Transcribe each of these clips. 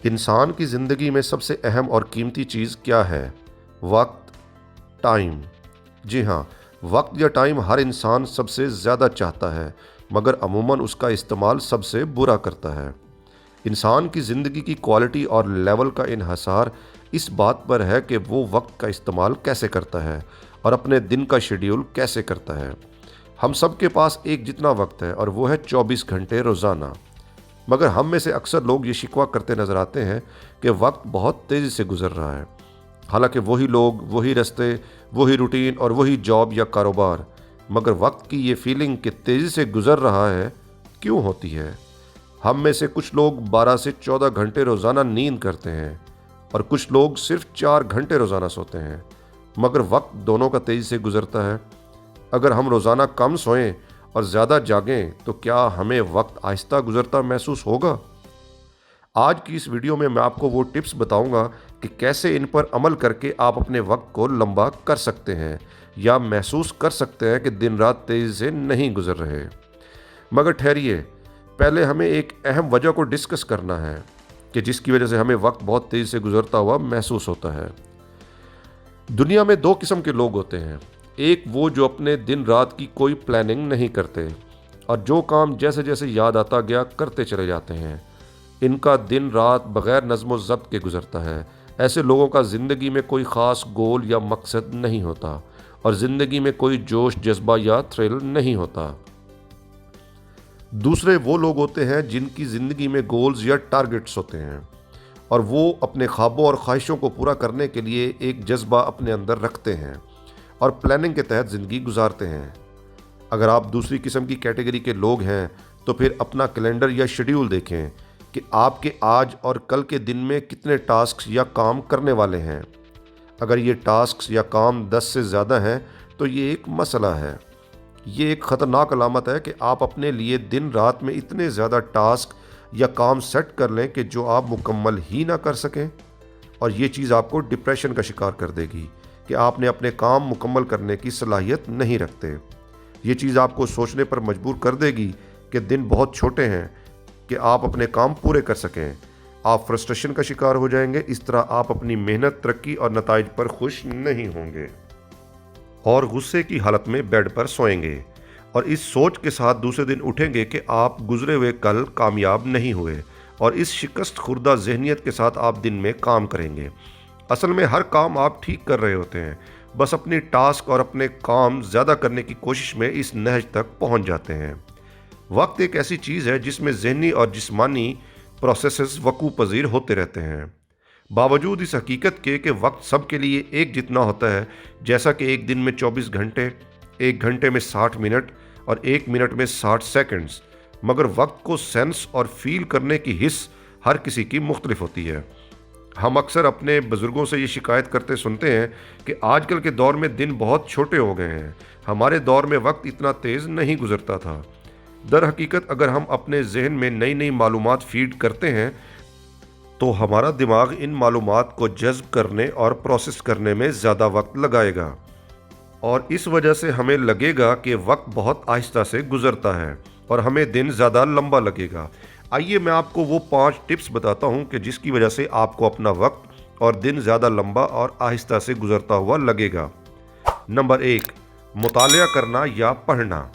انسان کی زندگی میں سب سے اہم اور قیمتی چیز کیا ہے؟ وقت، ٹائم۔ جی ہاں، وقت یا ٹائم ہر انسان سب سے زیادہ چاہتا ہے، مگر عموماً اس کا استعمال سب سے برا کرتا ہے۔ انسان کی زندگی کی کوالٹی اور لیول کا انحصار اس بات پر ہے کہ وہ وقت کا استعمال کیسے کرتا ہے اور اپنے دن کا شیڈیول کیسے کرتا ہے۔ ہم سب کے پاس ایک جتنا وقت ہے اور وہ ہے 24 گھنٹے روزانہ، مگر ہم میں سے اکثر لوگ یہ شکوہ کرتے نظر آتے ہیں کہ وقت بہت تیزی سے گزر رہا ہے۔ حالانکہ وہی لوگ، وہی رستے، وہی روٹین اور وہی جاب یا کاروبار، مگر وقت کی یہ فیلنگ کہ تیزی سے گزر رہا ہے کیوں ہوتی ہے؟ ہم میں سے کچھ لوگ 12 سے 14 گھنٹے روزانہ نیند کرتے ہیں اور کچھ لوگ صرف 4 گھنٹے روزانہ سوتے ہیں، مگر وقت دونوں کا تیزی سے گزرتا ہے۔ اگر ہم روزانہ کم سوئیں اور زیادہ جاگیں تو کیا ہمیں وقت آہستہ گزرتا محسوس ہوگا؟ آج کی اس ویڈیو میں آپ کو وہ ٹپس بتاؤں گا کہ کیسے ان پر عمل کر کے آپ اپنے وقت کو لمبا کر سکتے ہیں یا محسوس کر سکتے ہیں کہ دن رات تیزی سے نہیں گزر رہے۔ مگر ٹھہریے، پہلے ہمیں ایک اہم وجہ کو ڈسکس کرنا ہے کہ جس کی وجہ سے ہمیں وقت بہت تیزی سے گزرتا ہوا محسوس ہوتا ہے۔ دنیا میں 2 قسم کے لوگ ہوتے ہیں، ایک وہ جو اپنے دن رات کی کوئی پلاننگ نہیں کرتے اور جو کام جیسے جیسے یاد آتا گیا کرتے چلے جاتے ہیں۔ ان کا دن رات بغیر نظم و ضبط کے گزرتا ہے۔ ایسے لوگوں کا زندگی میں کوئی خاص گول یا مقصد نہیں ہوتا اور زندگی میں کوئی جوش، جذبہ یا تھرل نہیں ہوتا۔ دوسرے وہ لوگ ہوتے ہیں جن کی زندگی میں گولز یا ٹارگٹس ہوتے ہیں اور وہ اپنے خوابوں اور خواہشوں کو پورا کرنے کے لیے ایک جذبہ اپنے اندر رکھتے ہیں اور پلاننگ کے تحت زندگی گزارتے ہیں۔ اگر آپ دوسری قسم کی کیٹیگری کے لوگ ہیں تو پھر اپنا کیلنڈر یا شیڈیول دیکھیں کہ آپ کے آج اور کل کے دن میں کتنے ٹاسکس یا کام کرنے والے ہیں۔ اگر یہ ٹاسکس یا کام 10 سے زیادہ ہیں تو یہ ایک مسئلہ ہے۔ یہ ایک خطرناک علامت ہے کہ آپ اپنے لیے دن رات میں اتنے زیادہ ٹاسک یا کام سیٹ کر لیں کہ جو آپ مکمل ہی نہ کر سکیں، اور یہ چیز آپ کو ڈپریشن کا شکار کر دے گی کہ آپ نے اپنے کام مکمل کرنے کی صلاحیت نہیں رکھتے۔ یہ چیز آپ کو سوچنے پر مجبور کر دے گی کہ دن بہت چھوٹے ہیں کہ آپ اپنے کام پورے کر سکیں۔ آپ فرسٹریشن کا شکار ہو جائیں گے۔ اس طرح آپ اپنی محنت، ترقی اور نتائج پر خوش نہیں ہوں گے اور غصے کی حالت میں بیڈ پر سوئیں گے اور اس سوچ کے ساتھ دوسرے دن اٹھیں گے کہ آپ گزرے ہوئے کل کامیاب نہیں ہوئے، اور اس شکست خوردہ ذہنیت کے ساتھ آپ دن میں کام کریں گے۔ اصل میں ہر کام آپ ٹھیک کر رہے ہوتے ہیں، بس اپنی ٹاسک اور اپنے کام زیادہ کرنے کی کوشش میں اس نہج تک پہنچ جاتے ہیں۔ وقت ایک ایسی چیز ہے جس میں ذہنی اور جسمانی پروسیسز وقوع پذیر ہوتے رہتے ہیں، باوجود اس حقیقت کے کہ وقت سب کے لیے ایک جتنا ہوتا ہے، جیسا کہ ایک دن میں 24 گھنٹے، 1 گھنٹے میں 60 منٹ اور 1 منٹ میں 60 سیکنڈز، مگر وقت کو سینس اور فیل کرنے کی حس ہر کسی کی مختلف ہوتی ہے۔ ہم اکثر اپنے بزرگوں سے یہ شکایت کرتے سنتے ہیں کہ آج کل کے دور میں دن بہت چھوٹے ہو گئے ہیں، ہمارے دور میں وقت اتنا تیز نہیں گزرتا تھا۔ در حقیقت اگر ہم اپنے ذہن میں نئی نئی معلومات فیڈ کرتے ہیں تو ہمارا دماغ ان معلومات کو جذب کرنے اور پروسیس کرنے میں زیادہ وقت لگائے گا، اور اس وجہ سے ہمیں لگے گا کہ وقت بہت آہستہ سے گزرتا ہے اور ہمیں دن زیادہ لمبا لگے گا۔ آئیے میں آپ کو وہ 5 ٹپس بتاتا ہوں کہ جس کی وجہ سے آپ کو اپنا وقت اور دن زیادہ لمبا اور آہستہ سے گزرتا ہوا لگے گا۔ نمبر 1، مطالعہ کرنا یا پڑھنا۔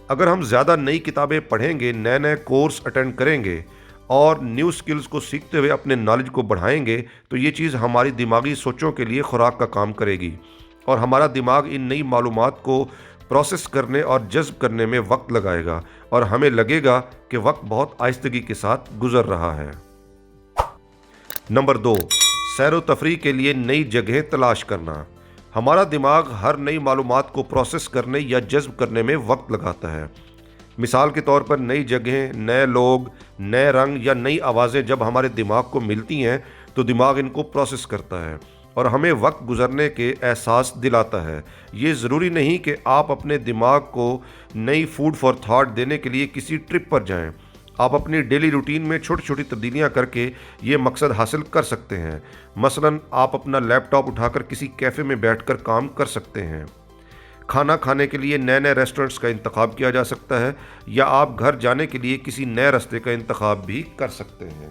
اگر ہم زیادہ نئی کتابیں پڑھیں گے، نئے نئے کورس اٹینڈ کریں گے اور نیو سکلز کو سیکھتے ہوئے اپنے نالج کو بڑھائیں گے تو یہ چیز ہماری دماغی سوچوں کے لیے خوراک کا کام کرے گی اور ہمارا دماغ ان نئی معلومات کو پروسیس کرنے اور جذب کرنے میں وقت لگائے گا اور ہمیں لگے گا کہ وقت بہت آہستگی کے ساتھ گزر رہا ہے۔ نمبر 2، سیر و تفریح کے لیے نئی جگہیں تلاش کرنا۔ ہمارا دماغ ہر نئی معلومات کو پروسیس کرنے یا جذب کرنے میں وقت لگاتا ہے۔ مثال کے طور پر نئی جگہیں، نئے لوگ، نئے رنگ یا نئی آوازیں جب ہمارے دماغ کو ملتی ہیں تو دماغ ان کو پروسیس کرتا ہے اور ہمیں وقت گزرنے کے احساس دلاتا ہے۔ یہ ضروری نہیں کہ آپ اپنے دماغ کو نئی فوڈ فار تھاٹ دینے کے لیے کسی ٹرپ پر جائیں۔ آپ اپنی ڈیلی روٹین میں چھوٹی چھوٹی تبدیلیاں کر کے یہ مقصد حاصل کر سکتے ہیں۔ مثلاً آپ اپنا لیپ ٹاپ اٹھا کر کسی کیفے میں بیٹھ کر کام کر سکتے ہیں۔ کھانا کھانے کے لیے نئے نئے ریسٹورنٹس کا انتخاب کیا جا سکتا ہے یا آپ گھر جانے کے لیے کسی نئے راستے کا انتخاب بھی کر سکتے ہیں۔